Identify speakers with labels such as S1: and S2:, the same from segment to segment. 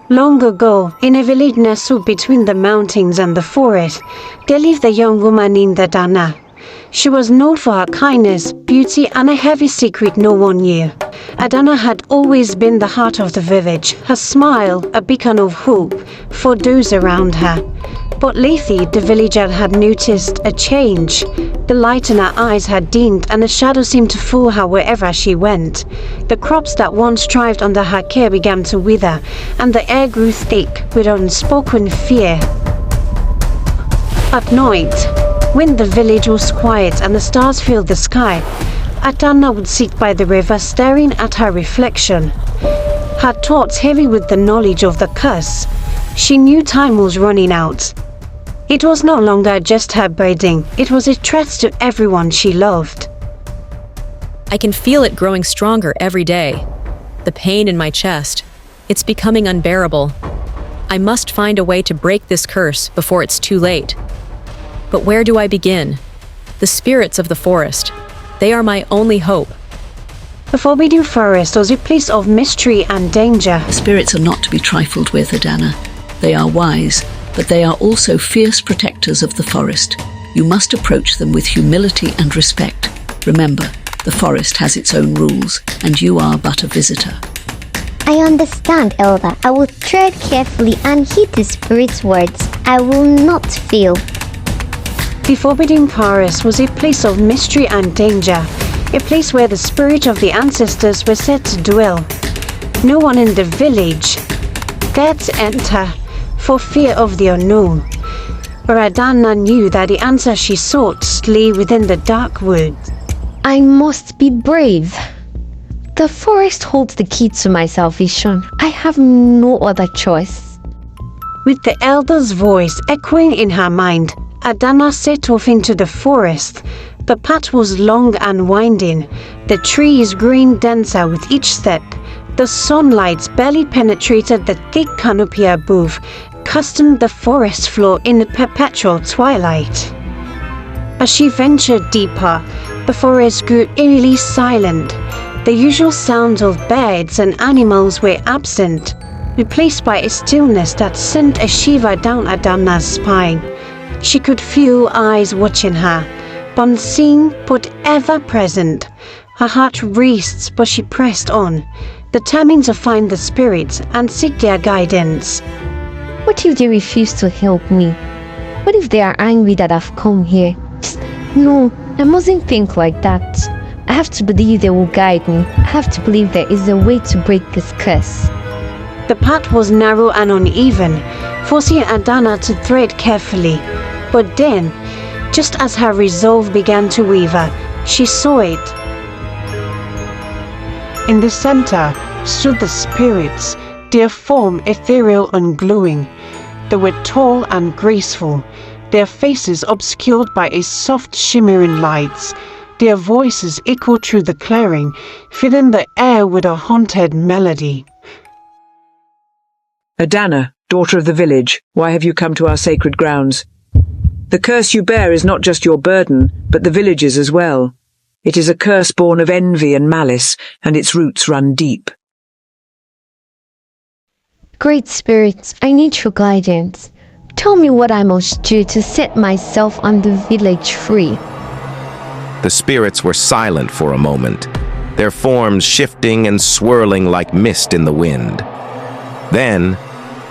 S1: Long ago, in a village nestled between the mountains and the forest, there lived a young woman named Adanna. She was known for her kindness, beauty, and a heavy secret no one knew. Adanna had always been the heart of the village, her smile a beacon of hope for those around her. But lately, the villager had noticed a change. The light in her eyes had dimmed and a shadow seemed to follow her wherever she went. The crops that once thrived under her care began to wither, and the air grew thick with unspoken fear. At night, when the village was quiet and the stars filled the sky, Adanna would sit by the river staring at her reflection. Her thoughts heavy with the knowledge of the curse. She knew time was running out. It was no longer just her burden, it was a threat to everyone she loved.
S2: I can feel it growing stronger every day. The pain in my chest. It's becoming unbearable. I must find a way to break this curse before it's too late. But where do I begin? The spirits of the forest. They are my only hope.
S1: The Forbidden Forest was a place of mystery and danger.
S3: Spirits are not to be trifled with, Adanna. They are wise, but they are also fierce protectors of the forest. You must approach them with humility and respect. Remember, the forest has its own rules, and you are but a visitor.
S4: I understand, Elder. I will tread carefully and heed the spirit's words. I will not fail.
S1: The Forbidden Forest was a place of mystery and danger, a place where the spirit of the ancestors were said to dwell. No one in the village dared to enter for fear of the unknown. But Adanna knew that the answer she sought lay within the dark woods.
S5: I must be brave. The forest holds the key to my salvation. I have no other choice.
S1: With the elder's voice echoing in her mind, Adanna set off into the forest. The path was long and winding, the trees growing denser with each step. The sunlight barely penetrated the thick canopy above, casting the forest floor in a perpetual twilight. As she ventured deeper, the forest grew eerily silent. The usual sounds of birds and animals were absent, replaced by a stillness that sent a shiver down Adanna's spine. She could feel eyes watching her, unseen but ever present. Her heart raced, but she pressed on, determined to find the spirits and seek their guidance.
S5: What if they refuse to help me? What if they are angry that I've come here? No, I mustn't think like that. I have to believe they will guide me. I have to believe there is a way to break this curse.
S1: The path was narrow and uneven, forcing Adanna to tread carefully. But then, just as her resolve began to waver, she saw it.
S6: In the center stood the spirits, their form ethereal and glowing. They were tall and graceful, their faces obscured by a soft shimmering light. Their voices echoed through the clearing, filling the air with a haunted melody.
S7: Adanna, daughter of the village, why have you come to our sacred grounds? The curse you bear is not just your burden, but the village's as well. It is a curse born of envy and malice, and its roots run deep.
S5: Great spirits, I need your guidance. Tell me what I must do to set myself and the village free.
S8: The spirits were silent for a moment, their forms shifting and swirling like mist in the wind. Then,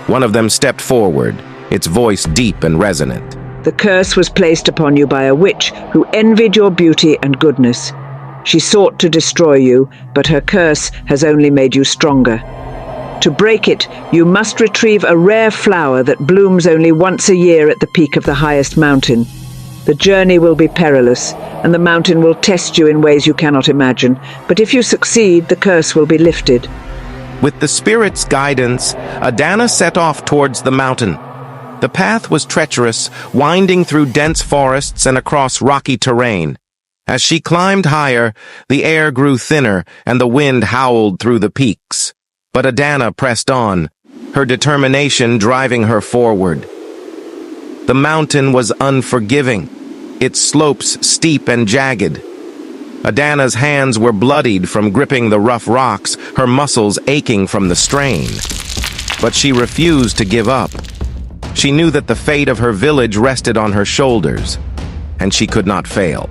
S8: one of them stepped forward, its voice deep and resonant.
S7: The curse was placed upon you by a witch who envied your beauty and goodness. She sought to destroy you, but her curse has only made you stronger. To break it, you must retrieve a rare flower that blooms only once a year at the peak of the highest mountain. The journey will be perilous, and the mountain will test you in ways you cannot imagine. But if you succeed, the curse will be lifted.
S8: With the spirit's guidance, Adanna set off towards the mountain. The path was treacherous, winding through dense forests and across rocky terrain. As she climbed higher, the air grew thinner and the wind howled through the peaks. But Adanna pressed on, her determination driving her forward. The mountain was unforgiving, its slopes steep and jagged. Adanna's hands were bloodied from gripping the rough rocks, her muscles aching from the strain. But she refused to give up. She knew that the fate of her village rested on her shoulders, and she could not fail.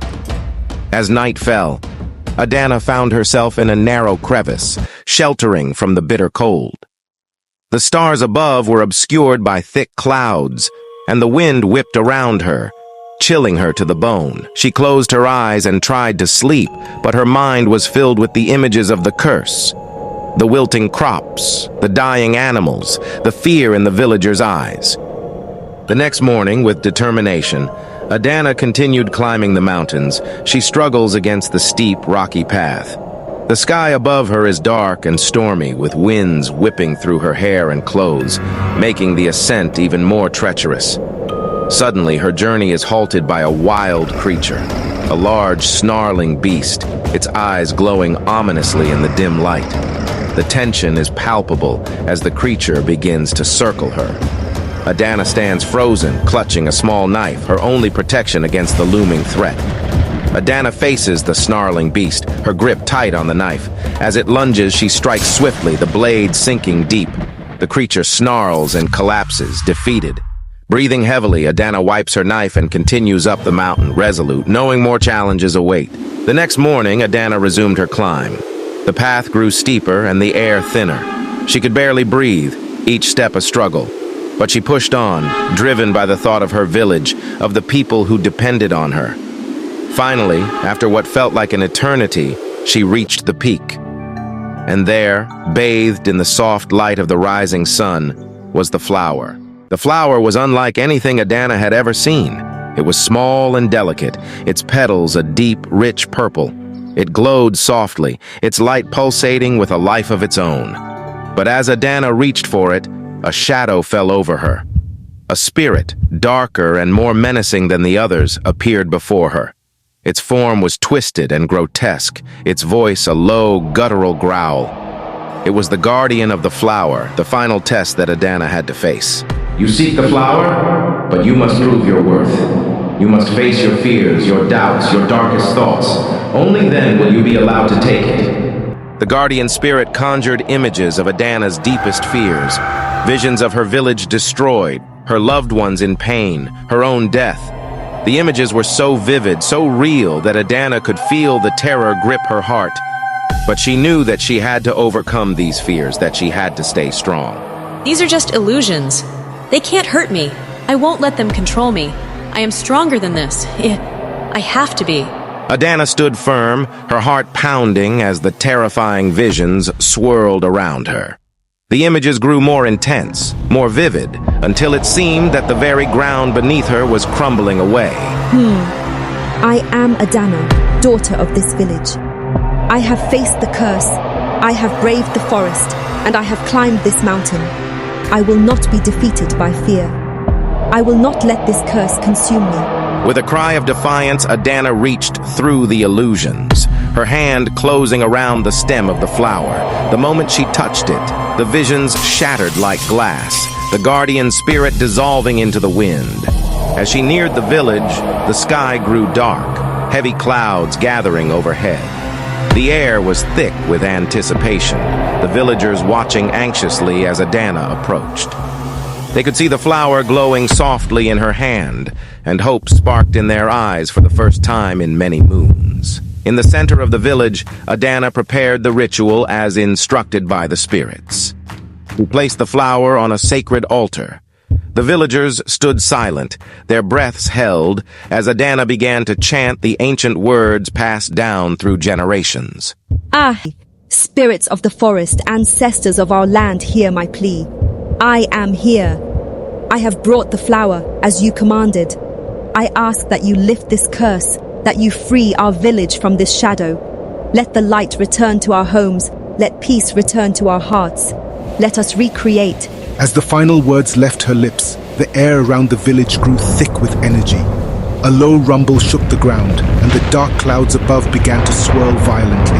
S8: As night fell, Adanna found herself in a narrow crevice, sheltering from the bitter cold. The stars above were obscured by thick clouds, and the wind whipped around her, chilling her to the bone. She closed her eyes and tried to sleep, but her mind was filled with the images of the curse. The wilting crops, the dying animals, the fear in the villagers' eyes. The next morning, with determination, Adanna continued climbing the mountains. She struggles against the steep, rocky path. The sky above her is dark and stormy, with winds whipping through her hair and clothes, making the ascent even more treacherous. Suddenly, her journey is halted by a wild creature, a large, snarling beast, its eyes glowing ominously in the dim light. The tension is palpable as the creature begins to circle her. Adanna stands frozen, clutching a small knife, her only protection against the looming threat. Adanna faces the snarling beast, her grip tight on the knife. As it lunges, she strikes swiftly, the blade sinking deep. The creature snarls and collapses, defeated. Breathing heavily, Adanna wipes her knife and continues up the mountain, resolute, knowing more challenges await. The next morning, Adanna resumed her climb. The path grew steeper and the air thinner. She could barely breathe, each step a struggle. But she pushed on, driven by the thought of her village, of the people who depended on her. Finally, after what felt like an eternity, she reached the peak. And there, bathed in the soft light of the rising sun, was the flower. The flower was unlike anything Adanna had ever seen. It was small and delicate, its petals a deep, rich purple. It glowed softly, its light pulsating with a life of its own. But as Adanna reached for it, a shadow fell over her. A spirit, darker and more menacing than the others, appeared before her. Its form was twisted and grotesque, its voice a low, guttural growl. It was the guardian of the flower, the final test that Adanna had to face.
S9: You seek the flower, but you must prove your worth. You must face your fears, your doubts, your darkest thoughts. Only then will you be allowed to take it.
S8: The guardian spirit conjured images of Adanna's deepest fears, visions of her village destroyed, her loved ones in pain, her own death. The images were so vivid, so real, that Adanna could feel the terror grip her heart. But she knew that she had to overcome these fears, that she had to stay strong.
S2: These are just illusions. They can't hurt me. I won't let them control me. I am stronger than this. I have to be.
S8: Adanna stood firm, her heart pounding as the terrifying visions swirled around her. The images grew more intense, more vivid, until it seemed that the very ground beneath her was crumbling away.
S10: I am Adanna, daughter of this village. I have faced the curse, I have braved the forest, and I have climbed this mountain. I will not be defeated by fear. I will not let this curse consume me.
S8: With a cry of defiance, Adanna reached through the illusions, her hand closing around the stem of the flower. The moment she touched it, the visions shattered like glass, the guardian spirit dissolving into the wind. As she neared the village, the sky grew dark, heavy clouds gathering overhead. The air was thick with anticipation, the villagers watching anxiously as Adanna approached. They could see the flower glowing softly in her hand, and hope sparked in their eyes for the first time in many moons. In the center of the village, Adanna prepared the ritual as instructed by the spirits. He placed the flower on a sacred altar. The villagers stood silent, their breaths held, as Adanna began to chant the ancient words passed down through generations.
S10: Ah, spirits of the forest, ancestors of our land, hear my plea. I am here. I have brought the flower, as you commanded. I ask that you lift this curse, that you free our village from this shadow. Let the light return to our homes. Let peace return to our hearts. Let us recreate.
S11: As the final words left her lips, the air around the village grew thick with energy. A low rumble shook the ground, and the dark clouds above began to swirl violently.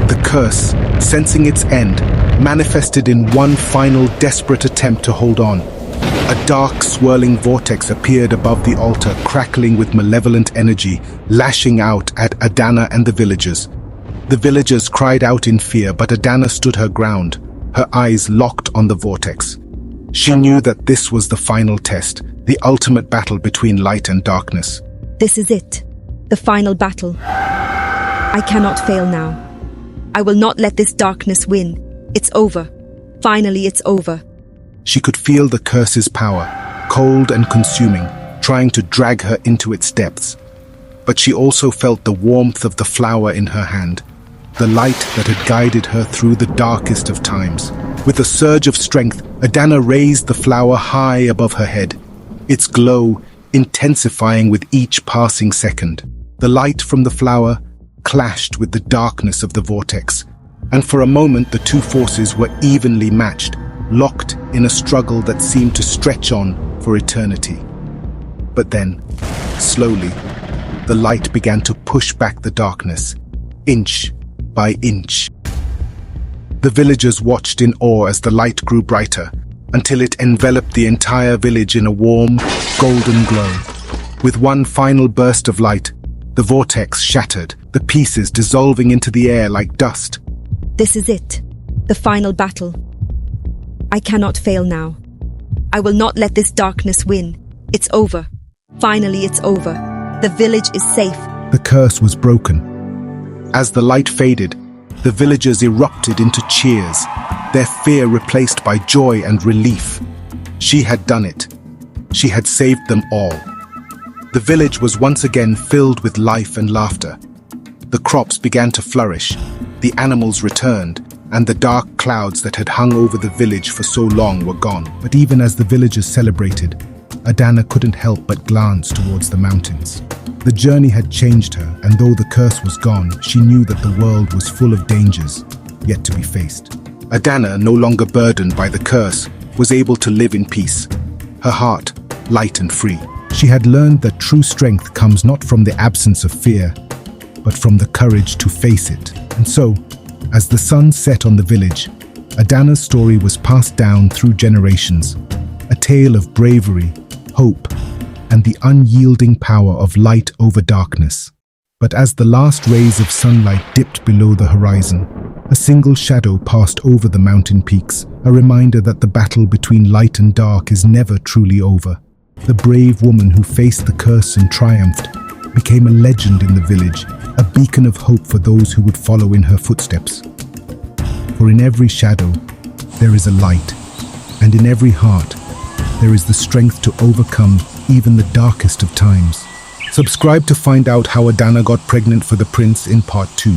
S11: The curse, sensing its end, manifested in one final desperate attempt to hold on. A dark, swirling vortex appeared above the altar, crackling with malevolent energy, lashing out at Adanna and the villagers. The villagers cried out in fear, but Adanna stood her ground. her eyes locked on the vortex. She knew that this was the final test, the ultimate battle between light and darkness.
S10: This is it. The final battle. I cannot fail now. I will not let this darkness win. It's over. Finally, it's over.
S11: She could feel the curse's power, cold and consuming, trying to drag her into its depths. But she also felt the warmth of the flower in her hand, the light that had guided her through the darkest of times. With a surge of strength, Adanna raised the flower high above her head, its glow intensifying with each passing second. The light from the flower clashed with the darkness of the vortex, and for a moment the two forces were evenly matched, locked in a struggle that seemed to stretch on for eternity. But then, slowly, the light began to push back the darkness, inch by inch. The villagers watched in awe as the light grew brighter, until it enveloped the entire village in a warm, golden glow. With one final burst of light, the vortex shattered, the pieces dissolving into the air like dust.
S10: This is it. The final battle. I cannot fail now. I will not let this darkness win. It's over. Finally, it's over. The village is safe.
S11: The curse was broken. As the light faded, the villagers erupted into cheers, their fear replaced by joy and relief. She had done it. She had saved them all. The village was once again filled with life and laughter. The crops began to flourish, the animals returned, and the dark clouds that had hung over the village for so long were gone. But even as the villagers celebrated, Adanna couldn't help but glance towards the mountains. The journey had changed her, and though the curse was gone, she knew that the world was full of dangers yet to be faced. Adanna, no longer burdened by the curse, was able to live in peace, her heart light and free. She had learned that true strength comes not from the absence of fear, but from the courage to face it. And so, as the sun set on the village, Adanna's story was passed down through generations, a tale of bravery, hope, and the unyielding power of light over darkness. But as the last rays of sunlight dipped below the horizon, a single shadow passed over the mountain peaks, a reminder that the battle between light and dark is never truly over. The brave woman who faced the curse and triumphed became a legend in the village, a beacon of hope for those who would follow in her footsteps. For in every shadow, there is a light, and in every heart, there is the strength to overcome even the darkest of times. Subscribe to find out how Adanna got pregnant for the prince in part 2.